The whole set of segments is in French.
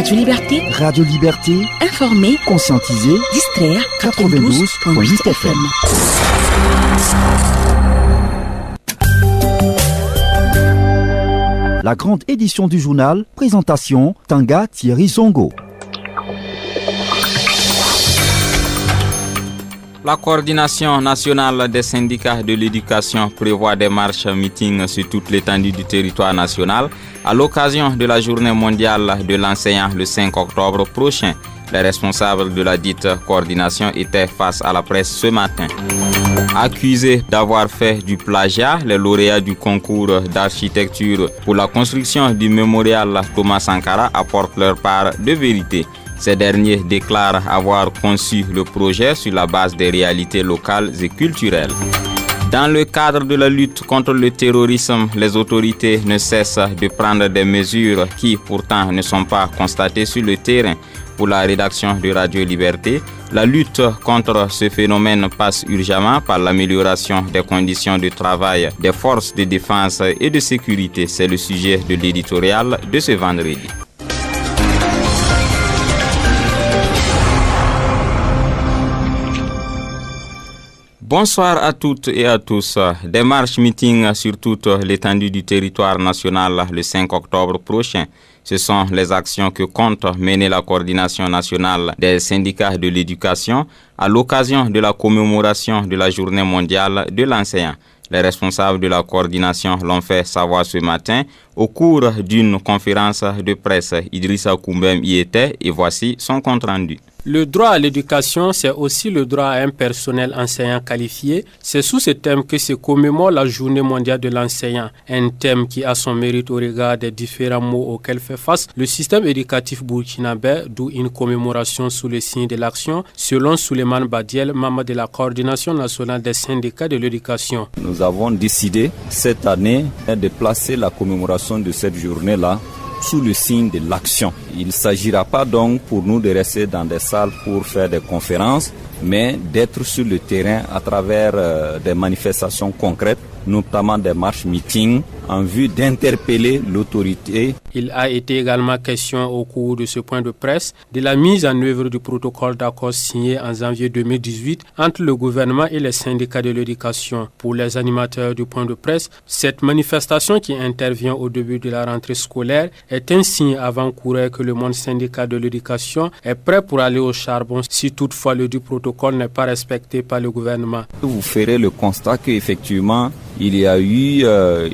Radio Liberté. Radio Liberté. Informer, conscientiser, distraire. 92.8 FM. La grande édition du journal, présentation Tanga Thierry Zongo. La coordination nationale des syndicats de l'éducation prévoit des marches meetings sur toute l'étendue du territoire national à l'occasion de la journée mondiale de l'enseignant le 5 octobre prochain. Les responsables de la dite coordination étaient face à la presse ce matin. Accusés d'avoir fait du plagiat, les lauréats du concours d'architecture pour la construction du mémorial Thomas Sankara apportent leur part de vérité. Ces derniers déclarent avoir conçu le projet sur la base des réalités locales et culturelles. Dans le cadre de la lutte contre le terrorisme, les autorités ne cessent de prendre des mesures qui pourtant ne sont pas constatées sur le terrain. Pour la rédaction de Radio Liberté, la lutte contre ce phénomène passe urgemment par l'amélioration des conditions de travail des forces de défense et de sécurité. C'est le sujet de l'éditorial de ce vendredi. Bonsoir à toutes et à tous. Des marches meetings sur toute l'étendue du territoire national le 5 octobre prochain. Ce sont les actions que compte mener la coordination nationale des syndicats de l'éducation à l'occasion de la commémoration de la journée mondiale de l'enseignant. Les responsables de la coordination l'ont fait savoir ce matin au cours d'une conférence de presse. Idrissa Koumbem y était et voici son compte-rendu. Le droit à l'éducation, c'est aussi le droit à un personnel enseignant qualifié. C'est sous ce thème que se commémore la Journée mondiale de l'enseignant, un thème qui a son mérite au regard des différents maux auxquels fait face le système éducatif burkinabé, d'où une commémoration sous le signe de l'action, selon Souleymane Badiel, membre de la coordination nationale des syndicats de l'éducation. Nous avons décidé cette année de placer la commémoration de cette journée-là sous le signe de l'action. Il ne s'agira pas donc pour nous de rester dans des salles pour faire des conférences, mais d'être sur le terrain à travers des manifestations concrètes, notamment des marches meetings, en vue d'interpeller l'autorité. Il a été également question au cours de ce point de presse de la mise en œuvre du protocole d'accord signé en janvier 2018 entre le gouvernement et les syndicats de l'éducation. Pour les animateurs du point de presse, cette manifestation qui intervient au début de la rentrée scolaire est un signe avant-coureur que le monde syndical de l'éducation est prêt pour aller au charbon si toutefois le dit protocole n'est pas respecté par le gouvernement. Vous ferez le constat qu'effectivement, il y a eu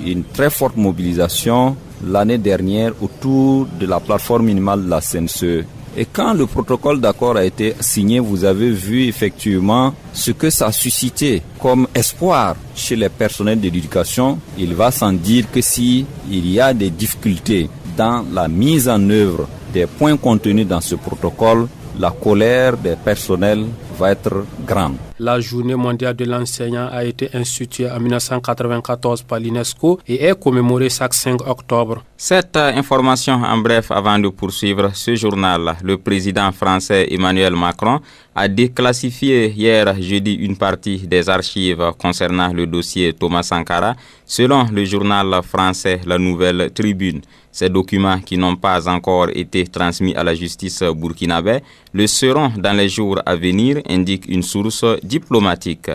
une très forte mobilisation l'année dernière autour de la plateforme minimale de la CNCE. Et quand le protocole d'accord a été signé, vous avez vu effectivement ce que ça a suscité comme espoir chez les personnels de l'éducation. Il va sans dire que s'il y a des difficultés dans la mise en œuvre des points contenus dans ce protocole, la colère des personnels va être grande. La journée mondiale de l'enseignant a été instituée en 1994 par l'UNESCO et est commémorée chaque 5 octobre. Cette information en bref avant de poursuivre ce journal. Le président français Emmanuel Macron a déclassifié hier jeudi une partie des archives concernant le dossier Thomas Sankara, selon le journal français La Nouvelle Tribune. Ces documents qui n'ont pas encore été transmis à la justice burkinabé le seront dans les jours à venir, indique une source diplomatique.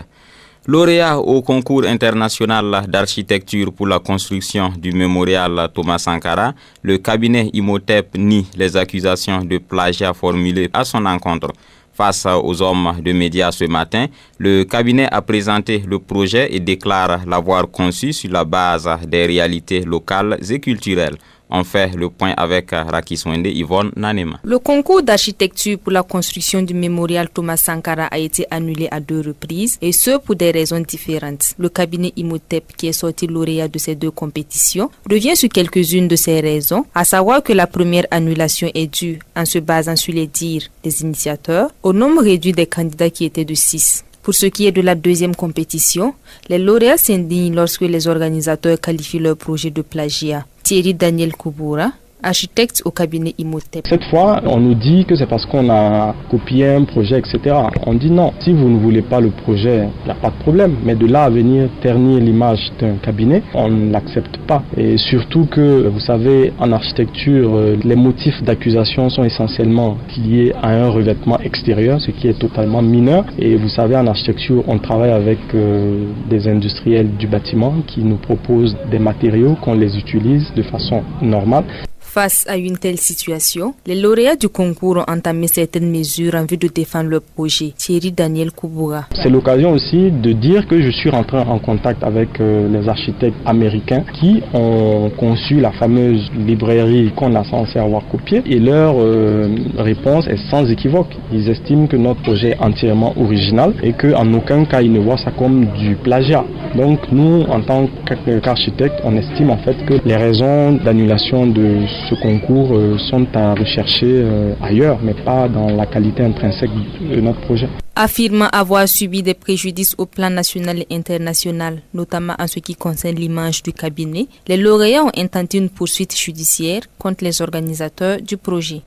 Lauréat au concours international d'architecture pour la construction du mémorial Thomas Sankara, le cabinet Imhotep nie les accusations de plagiat formulées à son encontre. Face aux hommes de médias ce matin, le cabinet a présenté le projet et déclare l'avoir conçu sur la base des réalités locales et culturelles. On fait le point avec Raki Swende, Yvonne Nanema. Le concours d'architecture pour la construction du mémorial Thomas Sankara a été annulé à 2 reprises, et ce pour des raisons différentes. Le cabinet Imhotep, qui est sorti lauréat de ces 2 compétitions, revient sur quelques-unes de ces raisons, à savoir que la première annulation est due, en se basant sur les dires des initiateurs, au nombre réduit des candidats qui étaient de 6. Pour ce qui est de la deuxième compétition, les lauréats s'indignent lorsque les organisateurs qualifient leur projet de plagiat. Thierry Daniel Kouboura, architecte au cabinet Imhotep. Cette fois, on nous dit que c'est parce qu'on a copié un projet, etc. On dit non, si vous ne voulez pas le projet, il n'y a pas de problème. Mais de là à venir ternir l'image d'un cabinet, on ne l'accepte pas. Et surtout que, vous savez, en architecture, les motifs d'accusation sont essentiellement liés à un revêtement extérieur, ce qui est totalement mineur. Et vous savez, en architecture, on travaille avec des industriels du bâtiment qui nous proposent des matériaux qu'on les utilise de façon normale. Face à une telle situation, les lauréats du concours ont entamé certaines mesures en vue de défendre leur projet. Thierry Daniel Kouboura. C'est l'occasion aussi de dire que je suis rentré en contact avec les architectes américains qui ont conçu la fameuse librairie qu'on a censé avoir copiée et leur réponse est sans équivoque. Ils estiment que notre projet est entièrement original et qu'en aucun cas ils ne voient ça comme du plagiat. Donc nous, en tant qu'architectes, on estime en fait que les raisons d'annulation de ce concours sont à rechercher ailleurs, mais pas dans la qualité intrinsèque de notre projet. Affirmant avoir subi des préjudices au plan national et international, notamment en ce qui concerne l'image du cabinet, les lauréats ont intenté une poursuite judiciaire contre les organisateurs du projet.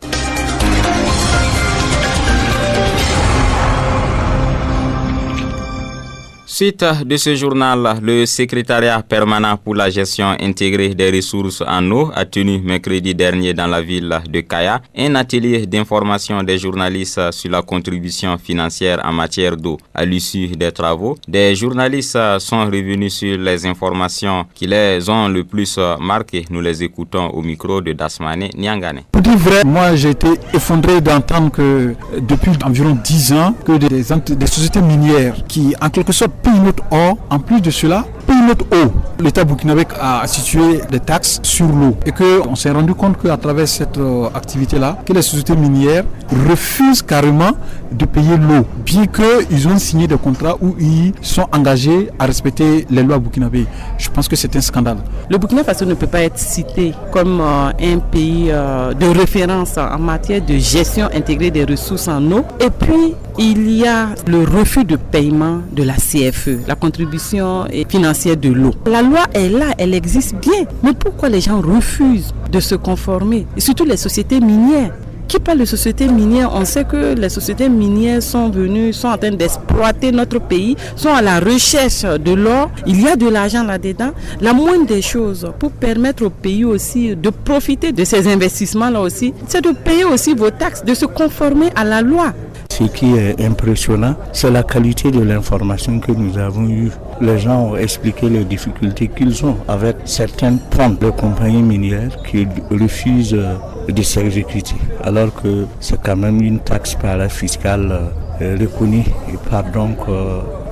Suite de ce journal, le secrétariat permanent pour la gestion intégrée des ressources en eau a tenu mercredi dernier dans la ville de Kaya un atelier d'information des journalistes sur la contribution financière en matière d'eau. À l'issue des travaux, des journalistes sont revenus sur les informations qui les ont le plus marquées. Nous les écoutons au micro de Dasmane Nyangane. Pour dire vrai, moi j'ai été effondré d'entendre que depuis environ 10 ans, que des sociétés minières qui en quelque sorte payent notre or, en plus de cela, payent notre eau. L'État burkinabé a situé des taxes sur l'eau et qu'on s'est rendu compte qu'à travers cette activité-là, que les sociétés minières refusent carrément de payer l'eau, bien qu'ils ont signé des contrats où ils sont engagés à respecter les lois burkinabées. Je pense que c'est un scandale. Le Burkina Faso ne peut pas être cité comme un pays de référence en matière de gestion intégrée des ressources en eau. Et puis, il y a le refus de paiement de la CFE, la contribution financière de l'eau. La loi est là, elle existe bien. Mais pourquoi les gens refusent de se conformer? Et surtout les sociétés minières. Qui parle de sociétés minières? On sait que les sociétés minières sont en train d'exploiter notre pays, sont à la recherche de l'or. Il y a de l'argent là-dedans. La moindre des choses pour permettre au pays aussi de profiter de ces investissements-là aussi, c'est de payer aussi vos taxes, de se conformer à la loi. Ce qui est impressionnant, c'est la qualité de l'information que nous avons eue. Les gens ont expliqué les difficultés qu'ils ont avec certaines pompes de compagnies minières qui refusent de s'exécuter, alors que c'est quand même une taxe fiscale reconnue par donc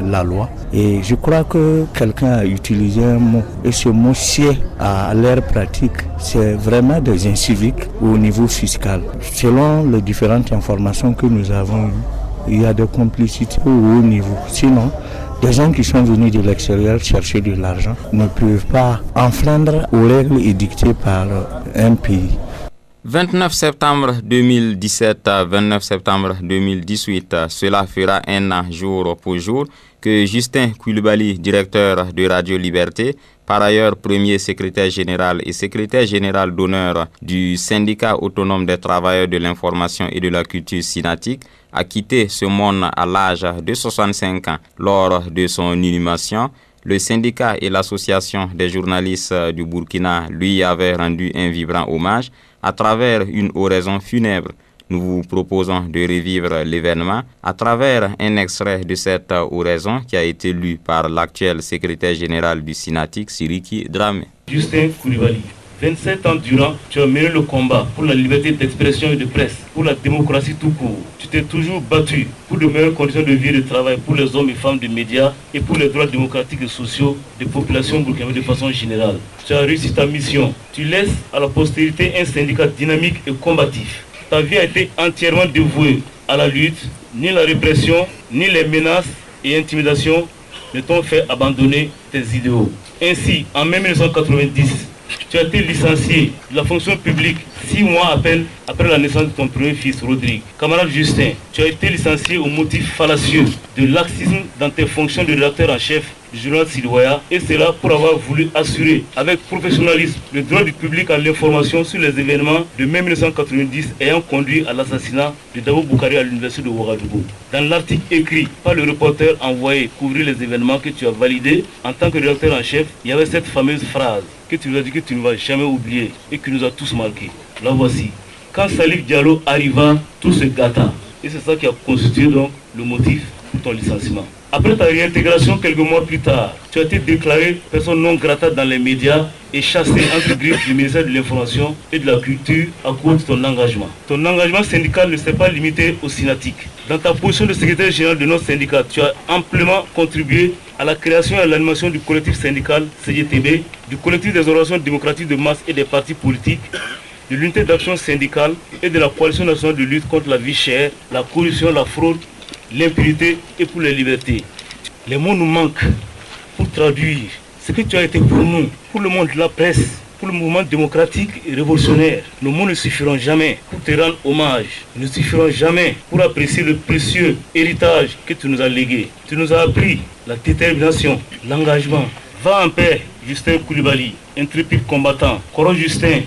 la loi. Et je crois que quelqu'un a utilisé un mot, et ce mot sied à l'air pratique. C'est vraiment des inciviques au niveau fiscal. Selon les différentes informations que nous avons eues, il y a des complicités au haut niveau. Sinon, des gens qui sont venus de l'extérieur chercher de l'argent ne peuvent pas enfreindre aux règles édictées par un pays. 29 septembre 2017 à 29 septembre 2018, cela fera un an jour pour jour que Justin Koulibaly, directeur de Radio Liberté, par ailleurs premier secrétaire général et secrétaire général d'honneur du syndicat autonome des travailleurs de l'information et de la culture synatique, a quitté ce monde à l'âge de 65 ans. Lors de son inhumation, le syndicat et l'association des journalistes du Burkina lui avaient rendu un vibrant hommage à travers une oraison funèbre. Nous vous proposons de revivre l'événement à travers un extrait de cette oraison qui a été lu par l'actuel secrétaire général du Synatique, Siriki Dramé. Justin Koulibaly, 27 ans durant, tu as mené le combat pour la liberté d'expression et de presse, pour la démocratie tout court. Tu t'es toujours battu pour de meilleures conditions de vie et de travail pour les hommes et femmes des médias et pour les droits démocratiques et sociaux des populations burkinabées de façon générale. Tu as réussi ta mission. Tu laisses à la postérité un syndicat dynamique et combatif. Ta vie a été entièrement dévouée à la lutte. Ni la répression, ni les menaces et intimidations ne t'ont fait abandonner tes idéaux. Ainsi, en mai 1990, Tu as été licencié de la fonction publique 6 mois à peine après la naissance de ton premier fils, Rodrigue. Camarade Justin, tu as été licencié au motif fallacieux de laxisme dans tes fonctions de rédacteur en chef du journal Sidoya, et cela pour avoir voulu assurer avec professionnalisme le droit du public à l'information sur les événements de mai 1990 ayant conduit à l'assassinat de Dabo Boukari à l'université de Ouagadougou. Dans l'article écrit par le reporter envoyé couvrir les événements que tu as validés en tant que rédacteur en chef, il y avait cette fameuse phrase que tu nous as dit que tu ne vas jamais oublier et qui nous a tous marqués. La voici. Quand Salif Diallo arriva, tout se gâta. Et c'est ça qui a constitué donc le motif pour ton licenciement. Après ta réintégration quelques mois plus tard, tu as été déclaré personne non grata dans les médias et chassé entre griffes du ministère de l'Information et de la Culture à cause de ton engagement. Ton engagement syndical ne s'est pas limité au Synatic. Dans ta position de secrétaire général de notre syndicat, tu as amplement contribué à la création et à l'animation du collectif syndical CGTB, du collectif des organisations démocratiques de masse et des partis politiques, de l'unité d'action syndicale et de la coalition nationale de lutte contre la vie chère, la corruption, la fraude, l'impunité et pour les libertés. Les mots nous manquent pour traduire ce que tu as été pour nous, pour le monde de la presse, pour le mouvement démocratique et révolutionnaire. Nos mots ne suffiront jamais pour te rendre hommage, ne suffiront jamais pour apprécier le précieux héritage que tu nous as légué. Tu nous as appris la détermination, l'engagement. Va en paix, Justin Koulibaly, intrépide combattant. Coron Justin,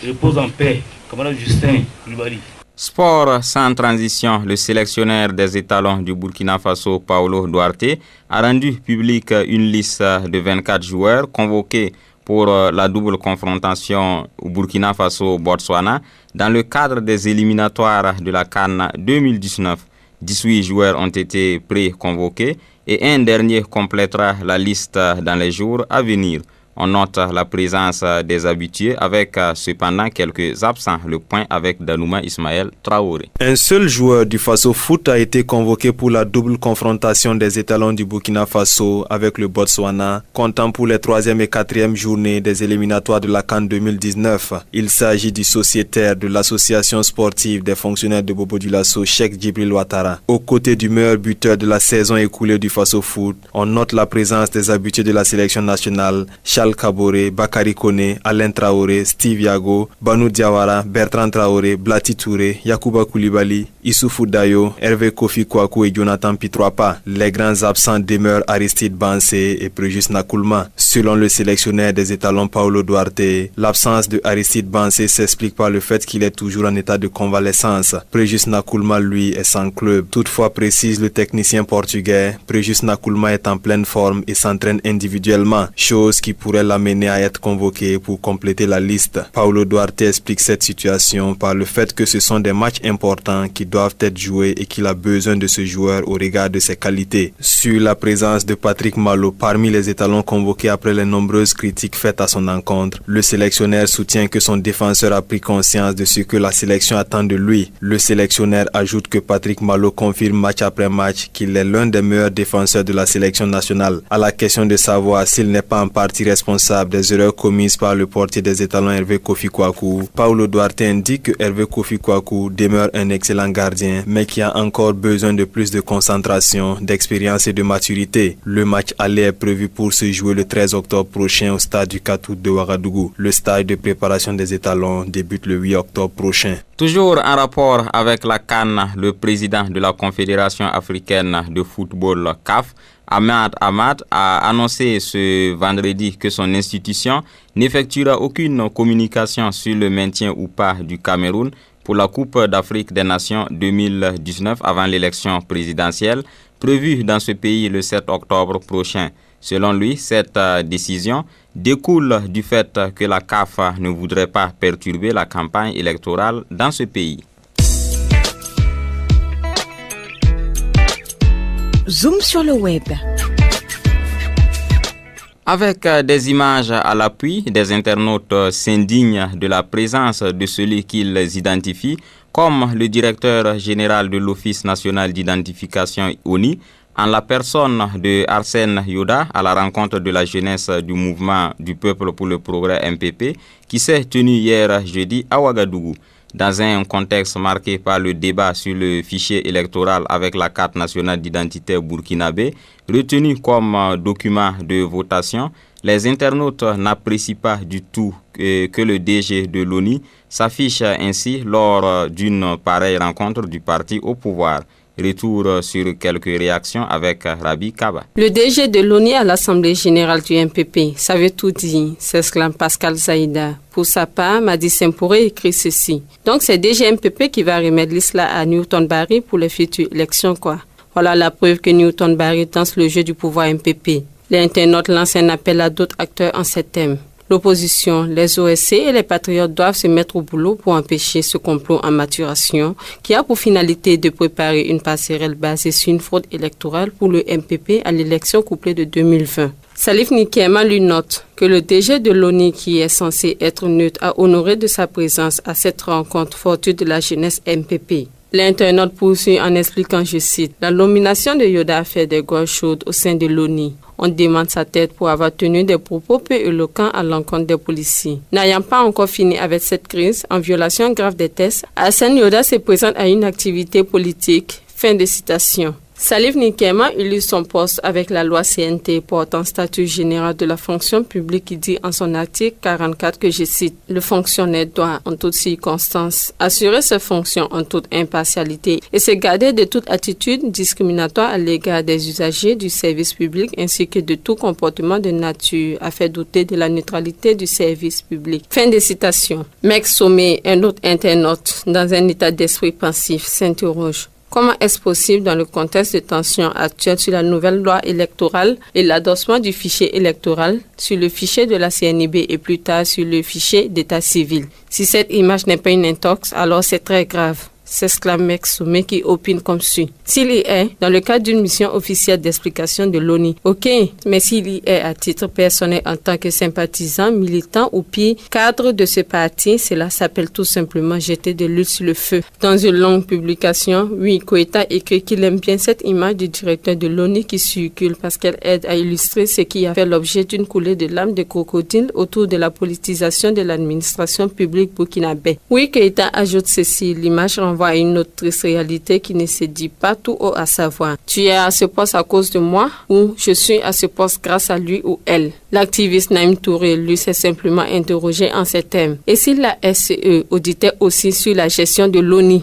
repose en paix, camarade Justin Koulibaly. Sport sans transition, le sélectionneur des étalons du Burkina Faso, Paulo Duarte, a rendu publique une liste de 24 joueurs convoqués pour la double confrontation au Burkina Faso-Botswana dans le cadre des éliminatoires de la CAN 2019. 18 joueurs ont été pré-convoqués et un dernier complétera la liste dans les jours à venir. On note la présence des habitués avec cependant quelques absents. Le point avec Danouma Ismaël Traoré. Un seul joueur du Faso Foot a été convoqué pour la double confrontation des étalons du Burkina Faso avec le Botswana, comptant pour les 3e et 4e journées des éliminatoires de la CAN 2019. Il s'agit du sociétaire de l'association sportive des fonctionnaires de Bobo Dioulasso, Cheikh Djibril Ouattara. Aux côtés du meilleur buteur de la saison écoulée du Faso Foot, on note la présence des habitués de la sélection nationale, Charles Kabore, Bakary Koné, Alain Traoré, Steve Yago, Banou Diawara, Bertrand Traoré, Blati Touré, Yacouba Koulibaly, Issoufou Dayo, Hervé Kofi Kouakou et Jonathan Pitroapa. Les grands absents demeurent Aristide Bansé et Préjus Nakoulma. Selon le sélectionneur des étalons Paulo Duarte, l'absence de Aristide Bansé s'explique par le fait qu'il est toujours en état de convalescence. Préjus Nakoulma, lui, est sans club. Toutefois, précise le technicien portugais, Préjus Nakoulma est en pleine forme et s'entraîne individuellement, chose qui pourrait l'amener à être convoqué pour compléter la liste. Paulo Duarte explique cette situation par le fait que ce sont des matchs importants qui doivent être joués et qu'il a besoin de ce joueur au regard de ses qualités. Sur la présence de Patrick Malo parmi les étalons convoqués après les nombreuses critiques faites à son encontre, le sélectionneur soutient que son défenseur a pris conscience de ce que la sélection attend de lui. Le sélectionneur ajoute que Patrick Malo confirme match après match qu'il est l'un des meilleurs défenseurs de la sélection nationale. À la question de savoir s'il n'est pas en partie responsable des erreurs commises par le portier des étalons Hervé Kofi Kouakou, Paulo Duarte indique que Hervé Kofi Kouakou demeure un excellent gardien, mais qui a encore besoin de plus de concentration, d'expérience et de maturité. Le match aller est prévu pour se jouer le 13 octobre prochain au stade du 4 août de Ouagadougou. Le stage de préparation des étalons débute le 8 octobre prochain. Toujours en rapport avec la CAN, le président de la Confédération africaine de football CAF, Ahmad Ahmad, a annoncé ce vendredi que son institution n'effectuera aucune communication sur le maintien ou pas du Cameroun pour la Coupe d'Afrique des Nations 2019 avant l'élection présidentielle prévue dans ce pays le 7 octobre prochain. Selon lui, cette décision découle du fait que la CAF ne voudrait pas perturber la campagne électorale dans ce pays. Zoom sur le web. Avec des images à l'appui, des internautes s'indignent de la présence de celui qu'ils identifient comme le directeur général de l'Office national d'identification ONI, en la personne de Arsène Yoda, à la rencontre de la jeunesse du mouvement du peuple pour le progrès MPP, qui s'est tenu hier jeudi à Ouagadougou. Dans un contexte marqué par le débat sur le fichier électoral avec la carte nationale d'identité burkinabé, retenu comme document de votation, Les internautes n'apprécient pas du tout que le DG de l'ONU s'affiche ainsi lors d'une pareille rencontre du parti au pouvoir. Retour sur quelques réactions avec Rabi Kaba. Le DG de l'ONU à l'Assemblée générale du MPP, ça veut tout dire, s'exclame Pascal Zaïda. Pour sa part, Madi Sempouré écrit ceci. Donc c'est DG MPP qui va remettre l'islam à Newton Barry pour les futures élections, quoi. Voilà la preuve que Newton Barry danse le jeu du pouvoir MPP. Les internautes lancent un appel à d'autres acteurs en ces thèmes. L'opposition, les OSC et les patriotes doivent se mettre au boulot pour empêcher ce complot en maturation qui a pour finalité de préparer une passerelle basée sur une fraude électorale pour le MPP à l'élection couplée de 2020. Salif Nikema lui note que le DG de l'ONU, qui est censé être neutre, a honoré de sa présence à cette rencontre fortuite de la jeunesse MPP. L'internaute poursuit en expliquant, je cite, « La nomination de Yoda a fait des gorges chaudes au sein de l'ONU. On demande sa tête pour avoir tenu des propos peu éloquents à l'encontre des policiers. » N'ayant pas encore fini avec cette crise, en violation grave des tests, Hassan Yoda se présente à une activité politique. Fin de citation. Salif Nikema illustre son poste avec la loi CNT portant statut général de la fonction publique qui dit en son article 44 que je cite « Le fonctionnaire doit en toutes circonstances assurer ses fonctions en toute impartialité et se garder de toute attitude discriminatoire à l'égard des usagers du service public ainsi que de tout comportement de nature à faire douter de la neutralité du service public. » Fin de citation. Max Sommet, un autre internaute, dans un état d'esprit pensif, s'interroge. Comment est-ce possible dans le contexte de tension actuelle sur la nouvelle loi électorale et l'adossement du fichier électoral sur le fichier de la CNIB et plus tard sur le fichier d'état civil? Si cette image n'est pas une intox, alors c'est très grave. S'exclame Max Sommet qui opine comme suit. S'il y est, dans le cadre d'une mission officielle d'explication de l'ONU, ok, mais s'il y est à titre personnel en tant que sympathisant, militant ou pire, cadre de ce parti, cela s'appelle tout simplement jeter de l'huile sur le feu. Dans une longue publication, Koïta écrit qu'il aime bien cette image du directeur de l'ONU qui circule parce qu'elle aide à illustrer ce qui a fait l'objet d'une coulée de larmes de crocodile autour de la politisation de l'administration publique burkinabé. Koïta ajoute ceci, l'image renvoie à une autre triste réalité qui ne se dit pas tout haut à savoir. Tu es à ce poste à cause de moi ou je suis à ce poste grâce à lui ou elle. L'activiste Naïm Touré, lui, s'est simplement interrogé en ces termes. Et si la SCE auditait aussi sur la gestion de l'ONU?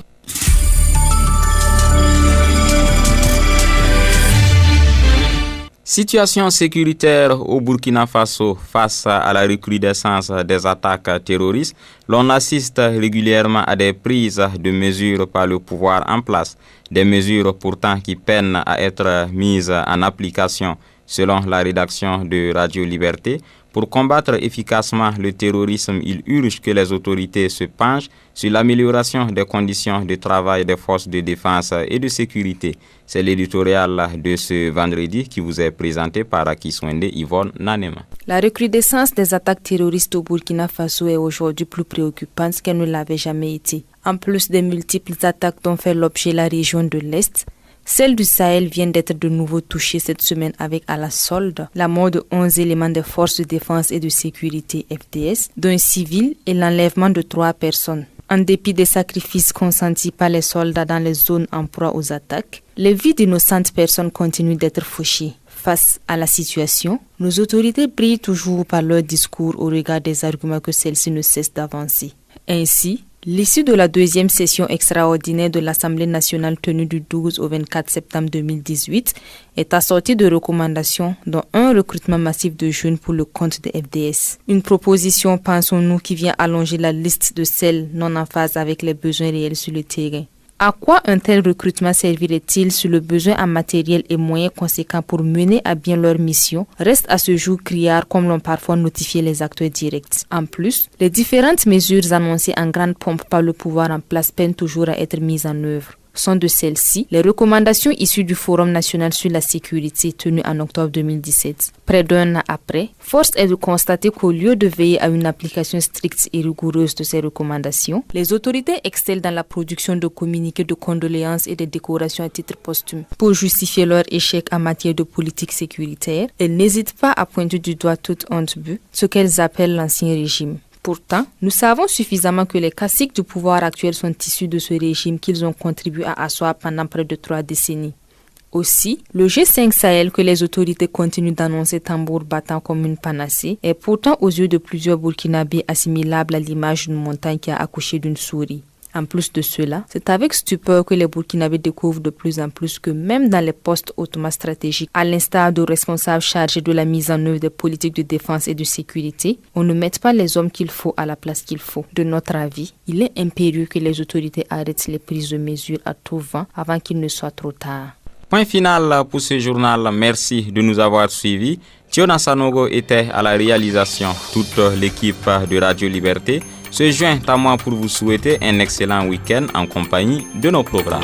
Situation sécuritaire au Burkina Faso face à la recrudescence des attaques terroristes. L'on assiste régulièrement à des prises de mesures par le pouvoir en place. Des mesures pourtant qui peinent à être mises en application. Selon la rédaction de Radio Liberté, pour combattre efficacement le terrorisme, il urge que les autorités se penchent sur l'amélioration des conditions de travail des forces de défense et de sécurité. C'est l'éditorial de ce vendredi qui vous est présenté par Akiswende Yvonne Nanema. La recrudescence des attaques terroristes au Burkina Faso est aujourd'hui plus préoccupante qu'elle ne l'avait jamais été. En plus des multiples attaques dont fait l'objet la région de l'Est, celle du Sahel vient d'être de nouveau touchée cette semaine avec à la solde la mort de 11 éléments des forces de défense et de sécurité FDS, d'un civil et l'enlèvement de 3 personnes. En dépit des sacrifices consentis par les soldats dans les zones en proie aux attaques, les vies d'innocentes personnes continuent d'être fauchées. Face à la situation, nos autorités brillent toujours par leur discours au regard des arguments que celles-ci ne cessent d'avancer. Ainsi, l'issue de la deuxième session extraordinaire de l'Assemblée nationale tenue du 12 au 24 septembre 2018 est assortie de recommandations dont un recrutement massif de jeunes pour le compte des FDS. Une proposition, pensons-nous, qui vient allonger la liste de celles non en phase avec les besoins réels sur le terrain. À quoi un tel recrutement servirait-il si le besoin en matériel et moyens conséquents pour mener à bien leur mission reste à ce jour criard comme l'ont parfois notifié les acteurs directs? En plus, les différentes mesures annoncées en grande pompe par le pouvoir en place peinent toujours à être mises en œuvre. Sont de celles-ci les recommandations issues du Forum national sur la sécurité tenu en octobre 2017. Près d'un an après, force est de constater qu'au lieu de veiller à une application stricte et rigoureuse de ces recommandations, les autorités excellent dans la production de communiqués de condoléances et de décorations à titre posthume. Pour justifier leur échec en matière de politique sécuritaire, elles n'hésitent pas à pointer du doigt toute honte but, ce qu'elles appellent l'ancien régime. Pourtant, nous savons suffisamment que les caciques du pouvoir actuel sont issus de ce régime qu'ils ont contribué à asseoir pendant près de 3 décennies. Aussi, le G5 Sahel que les autorités continuent d'annoncer tambour battant comme une panacée est pourtant aux yeux de plusieurs Burkinabés assimilable à l'image d'une montagne qui a accouché d'une souris. En plus de cela, c'est avec stupeur que les Burkinabés découvrent de plus en plus que même dans les postes hautement stratégiques, à l'instar de responsables chargés de la mise en œuvre des politiques de défense et de sécurité, on ne met pas les hommes qu'il faut à la place qu'il faut. De notre avis, il est impérieux que les autorités arrêtent les prises de mesures à tout vent avant qu'il ne soit trop tard. Point final pour ce journal. Merci de nous avoir suivis. Tiona Sanogo était à la réalisation. Toute l'équipe de Radio Liberté se joint à moi pour vous souhaiter un excellent week-end en compagnie de nos programmes.